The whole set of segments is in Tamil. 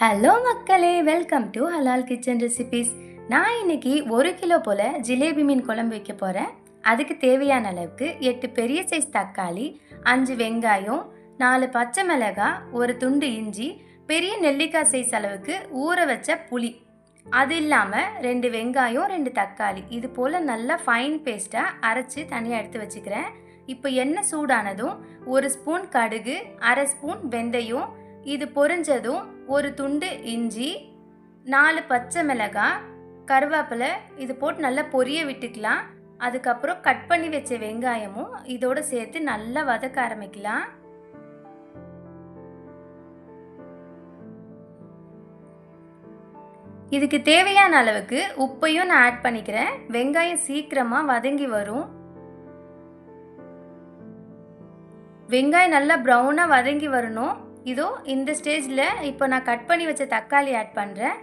ஹலோ மக்களே, வெல்கம் டு ஹலால் கிச்சன் ரெசிபீஸ். நான் இன்னைக்கு 1 கிலோ போல் ஜிலேபி மீன் குழம்பு வைக்க போகிறேன். அதுக்கு தேவையான அளவுக்கு 8 பெரிய சைஸ் தக்காளி, 5 வெங்காயம், 4 பச்சை மிளகாய், ஒரு துண்டு இஞ்சி, பெரிய நெல்லிக்காய் சைஸ் அளவுக்கு ஊற வச்ச புளி, அது இல்லாமல் 2 வெங்காயம், 2 தக்காளி, இது போல் நல்லா ஃபைன் பேஸ்ட்டாக அரைச்சி தனியாக எடுத்து வச்சுக்கிறேன். இப்போ எண்ணெய் சூடானதும் 1 ஸ்பூன் கடுகு, 1/2 ஸ்பூன் வெந்தயம், இது பொரிஞ்சதும் ஒரு துண்டு இஞ்சி, 4 பச்சை மிளகாய், கருவேப்பிலை, இது போட்டு நல்லா பொரிய விட்டுக்கலாம். அதுக்கப்புறம் கட் பண்ணி வச்ச வெங்காயமும் இதோட சேர்த்து நல்லா வதக்க ஆரம்பிக்கலாம். இதுக்கு தேவையான அளவுக்கு உப்பையும் நான் ஆட் பண்ணிக்கிறேன். வெங்காயம் சீக்கிரமாக வதங்கி வரும். வெங்காயம் நல்லா ப்ரௌனாக வதங்கி வரணும். இதோ இந்த ஸ்டேஜில் இப்போ நான் கட் பண்ணி வச்ச தக்காளி ஆட் பண்ணுறேன்.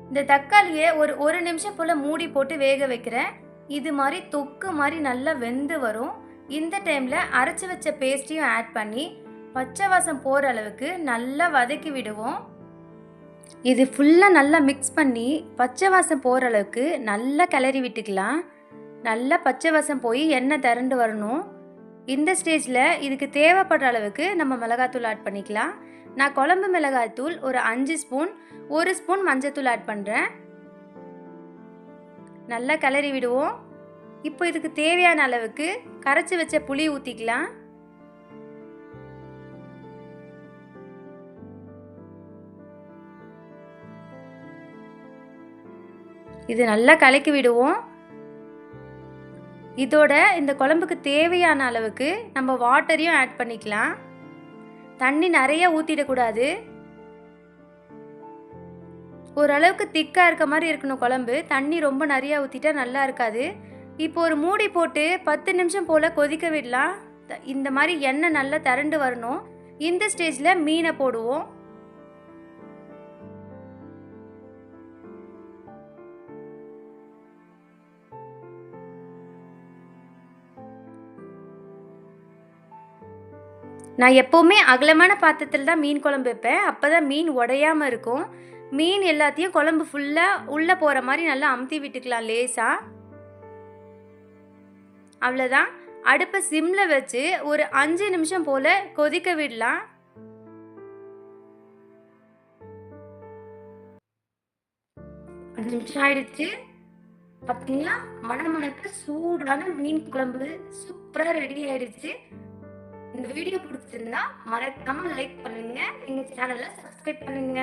இந்த தக்காளியை ஒரு நிமிஷம் போல் மூடி போட்டு வேக வைக்கிறேன். இது மாதிரி தொக்கு மாதிரி நல்லா வெந்து வரும். இந்த டைமில் அரைச்சி வச்ச பேஸ்ட்டையும் ஆட் பண்ணி பச்சை வாசம் போகிற அளவுக்கு நல்லா வதக்கி விடுவோம். இது ஃபுல்லாக நல்லா மிக்ஸ் பண்ணி பச்சை வாசம் போகிற அளவுக்கு நல்லா கிளறி விட்டுக்கலாம். நல்லா பச்சை வாசம் போய் எண்ணெய் திரண்டு வரணும். இந்த ஸ்டேஜில் இதுக்கு தேவைப்படுற அளவுக்கு நம்ம மிளகாத்தூள் ஆட் பண்ணிக்கலாம். நான் குழம்பு மிளகாய்த்தூள் ஒரு 5 ஸ்பூன், 1 ஸ்பூன் மஞ்சத்தூள் ஆட் பண்ணுறேன். நல்லா கிளறி விடுவோம். இப்போ இதுக்கு தேவையான அளவுக்கு கரைச்சி வச்ச புளி ஊற்றிக்கலாம். இது நல்லா கலக்கி விடுவோம். இதோட இந்த குழம்புக்கு தேவையான அளவுக்கு நம்ம வாட்டரையும் ஆட் பண்ணிக்கலாம். தண்ணி நிறைய ஊற்றிடக்கூடாது. ஓரளவுக்கு திக்காக இருக்க மாதிரி இருக்கணும் குழம்பு. தண்ணி ரொம்ப நிறையா ஊற்றிட்டா நல்லா இருக்காது. இப்போ ஒரு மூடி போட்டு 10 நிமிஷம் போல் கொதிக்க விடலாம். இந்த மாதிரி எண்ணெய் நல்லா திரண்டு வரணும். இந்த ஸ்டேஜில் மீனை போடுவோம். நான் எப்போவுமே அகலமான பாத்திரத்தில் தான் மீன் குழம்பு வைப்பேன். அப்போ தான் மீன் உடையாமல் இருக்கும். மீன் எல்லாத்தையும் குழம்பு ஃபுல்லாக உள்ளே போகிற மாதிரி நல்லா அமுத்தி விட்டுக்கலாம் லேசாக. அவ்வளோதான். அடுப்பை சிம்மில் வச்சு ஒரு 5 நிமிஷம் போல் கொதிக்க விடலாம். நிமிஷம் ஆயிடுச்சு. பார்த்தீங்களா, மணமணக்க சூடான மீன் குழம்பு சூப்பராக ரெடி ஆயிடுச்சு. இந்த வீடியோ பிடிச்சிருந்தா மறக்காம லைக் பண்ணுங்க. எங்க சேனலை சப்ஸ்கிரைப் பண்ணுங்க.